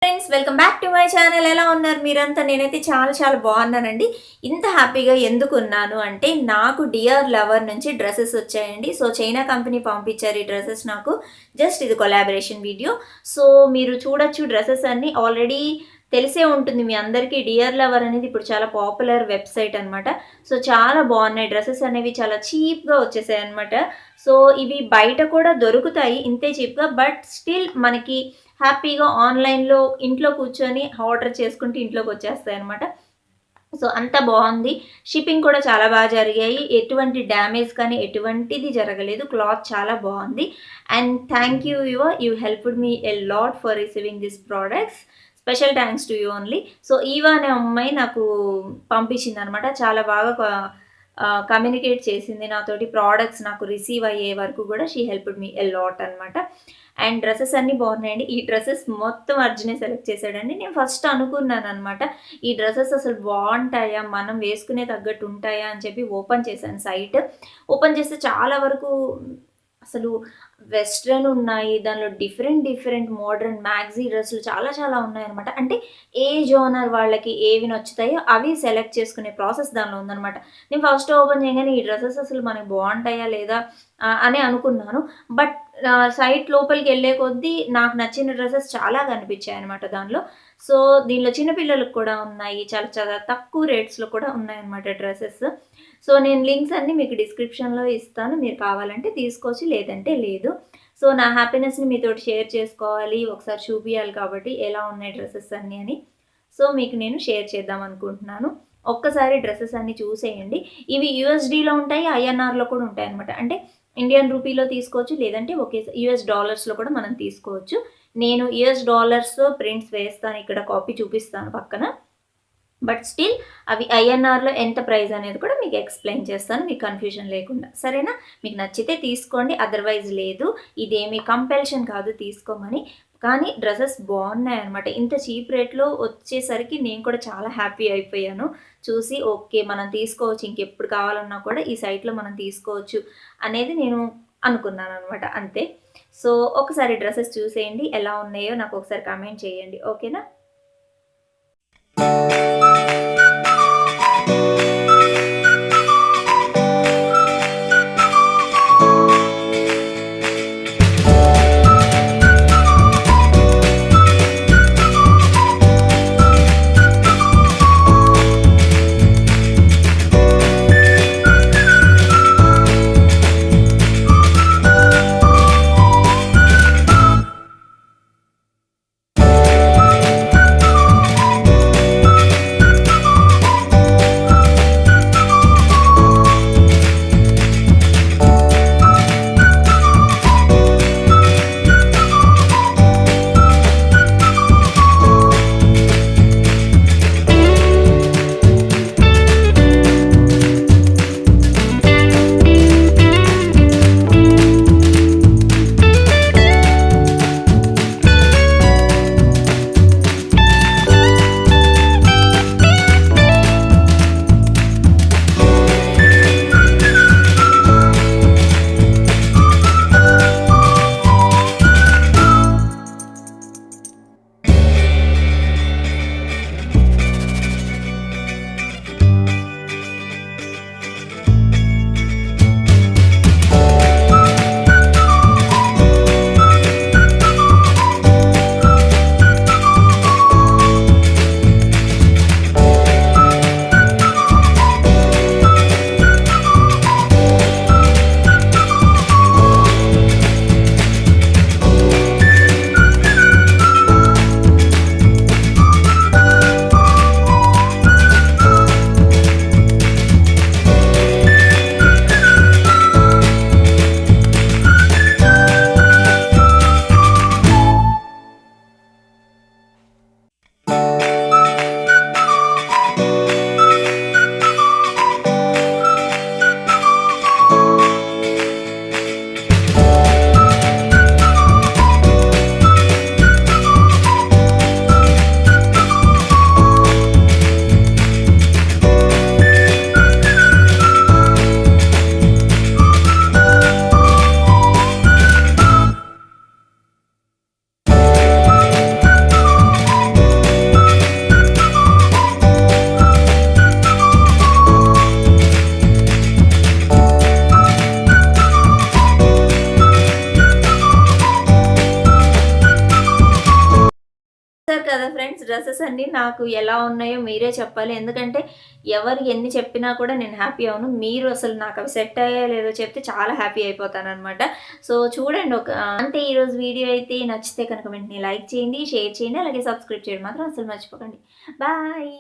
Friends, welcome back to my channel. ఎలా ఉన్నారు మీరంతా? నేనైతే చాలా చాలా బాగున్నానండి. ఇంత హ్యాపీగా ఎందుకు ఉన్నాను అంటే, నాకు డియర్ లవర్ నుంచి డ్రెస్సెస్ వచ్చాయండి. సో చైనా కంపెనీ పంపించారు ఈ డ్రెస్సెస్ నాకు. జస్ట్ ఇది కొలాబరేషన్ వీడియో. సో మీరు చూడొచ్చు, డ్రెస్సెస్ అన్నీ ఆల్రెడీ తెలిసే ఉంటుంది మీ అందరికీ. డియర్ లవర్ అనేది ఇప్పుడు చాలా పాపులర్ వెబ్సైట్ అనమాట. సో చాలా బాగున్నాయి డ్రెస్సెస్ అనేవి, చాలా చీప్గా వచ్చేసాయి అనమాట. సో ఇవి బయట కూడా దొరుకుతాయి ఇంతే చీప్గా, బట్ స్టిల్ మనకి హ్యాపీగా ఆన్లైన్లో ఇంట్లో కూర్చొని ఆర్డర్ చేసుకుంటే ఇంట్లోకి వచ్చేస్తాయి అనమాట. సో అంత బాగుంది. షిప్పింగ్ కూడా చాలా బాగా జరిగాయి, ఎటువంటి డ్యామేజ్ కానీ ఎటువంటిది జరగలేదు. క్లాత్ చాలా బాగుంది. And thank you you helped me a lot for receiving this products. Special thanks to you only. So Eva అనే అమ్మాయి నాకు పంపించింది అనమాట. చాలా బాగా కమ్యూనికేట్ చేసింది నాతోటి. ప్రోడక్ట్స్ నాకు రిసీవ్ అయ్యే వరకు కూడా she helped me a lot అనమాట. అండ్ డ్రెస్సెస్ అన్నీ బాగున్నాయండి. ఈ డ్రెస్సెస్ మొత్తం అర్జునే సెలెక్ట్ చేశాడండి. నేను ఫస్ట్ అనుకున్నాను అనమాట, ఈ డ్రెస్సెస్ అసలు బాగుంటాయా, మనం వేసుకునే తగ్గట్టు ఉంటాయా అని చెప్పి ఓపెన్ చేశాను సైట్. ఓపెన్ చేస్తే చాలా వరకు అసలు వెస్ట్రన్ ఉన్నాయి, దానిలో డిఫరెంట్ మోడర్న్ మ్యాక్సీ డ్రెస్సులు చాలా చాలా ఉన్నాయన్నమాట. అంటే ఏ జోనర్ వాళ్ళకి ఏవి నచ్చుతాయో అవి సెలెక్ట్ చేసుకునే ప్రాసెస్ దానిలో ఉందన్నమాట. నేను ఫస్ట్ ఓపెన్ చేయగానే ఈ డ్రెస్సెస్ అసలు మనకి బాగుంటాయా లేదా అని అనుకున్నాను. బట్ సైట్ లోపలికి వెళ్ళే కొద్దీ నాకు నచ్చిన డ్రెస్సెస్ చాలా కనిపించాయి అనమాట దానిలో. సో దీనిలో చిన్నపిల్లలకు కూడా ఉన్నాయి, చాలా చాలా తక్కువ రేట్స్లో కూడా ఉన్నాయన్నమాట డ్రెస్సెస్. సో నేను లింక్స్ అన్నీ మీకు డిస్క్రిప్షన్లో ఇస్తాను, మీరు కావాలంటే తీసుకోవచ్చు, లేదంటే లేదు. సో నా హ్యాపీనెస్ని మీతోటి షేర్ చేసుకోవాలి, ఒకసారి చూపించాలి కాబట్టి ఎలా ఉన్నాయి డ్రెస్సెస్ అన్నీ అని. సో మీకు నేను షేర్ చేద్దాం అనుకుంటున్నాను. ఒక్కసారి డ్రెస్సెస్ అన్నీ చూసేయండి. ఇవి యూఎస్డీలో ఉంటాయి, ఐఎన్ఆర్లో కూడా ఉంటాయి అనమాట. అంటే ఇండియన్ రూపీలో తీసుకోవచ్చు, లేదంటే ఒకే యూఎస్ డాలర్స్లో కూడా మనం తీసుకోవచ్చు. నేను యూఎస్ డాలర్స్లో ప్రింట్స్ వేస్తాను, ఇక్కడ కాపీ చూపిస్తాను పక్కన. బట్ స్టిల్ అవి ఐఎన్ఆర్లో ఎంత ప్రైస్ అనేది కూడా మీకు ఎక్స్ప్లెయిన్ చేస్తాను, మీకు కన్ఫ్యూజన్ లేకుండా. సరేనా? మీకు నచ్చితే తీసుకోండి, అదర్వైజ్ లేదు. ఇదేమీ కంపెల్షన్ కాదు తీసుకోమని. కానీ డ్రెస్సెస్ బాగున్నాయి అనమాట. ఇంత చీప్ రేట్లో వచ్చేసరికి నేను కూడా చాలా హ్యాపీ అయిపోయాను చూసి. ఓకే, మనం తీసుకోవచ్చు, ఇంకెప్పుడు కావాలన్నా కూడా ఈ సైట్లో మనం తీసుకోవచ్చు అనేది నేను అనుకున్నాను అనమాట, అంతే. సో ఒకసారి డ్రెస్సెస్ చూసేయండి, ఎలా ఉన్నాయో నాకు ఒకసారి కామెంట్ చేయండి, ఓకేనా? చూసారు కదా ఫ్రెండ్స్, డ్రెసెస్ అన్నీ నాకు ఎలా ఉన్నాయో మీరే చెప్పాలి. ఎందుకంటే ఎవరు ఎన్ని చెప్పినా కూడా నేను హ్యాపీ అవ్వను. మీరు అసలు నాకు అవి సెట్ అయ్యాయో లేదో చెప్తే చాలా హ్యాపీ అయిపోతాననమాట. సో చూడండి అంతే ఈరోజు వీడియో అయితే. నచ్చితే కనుక వెంటనే లైక్ చేయండి, షేర్ చేయండి, అలాగే సబ్స్క్రైబ్ చేయడం మాత్రం అసలు మర్చిపోకండి. బాయ్.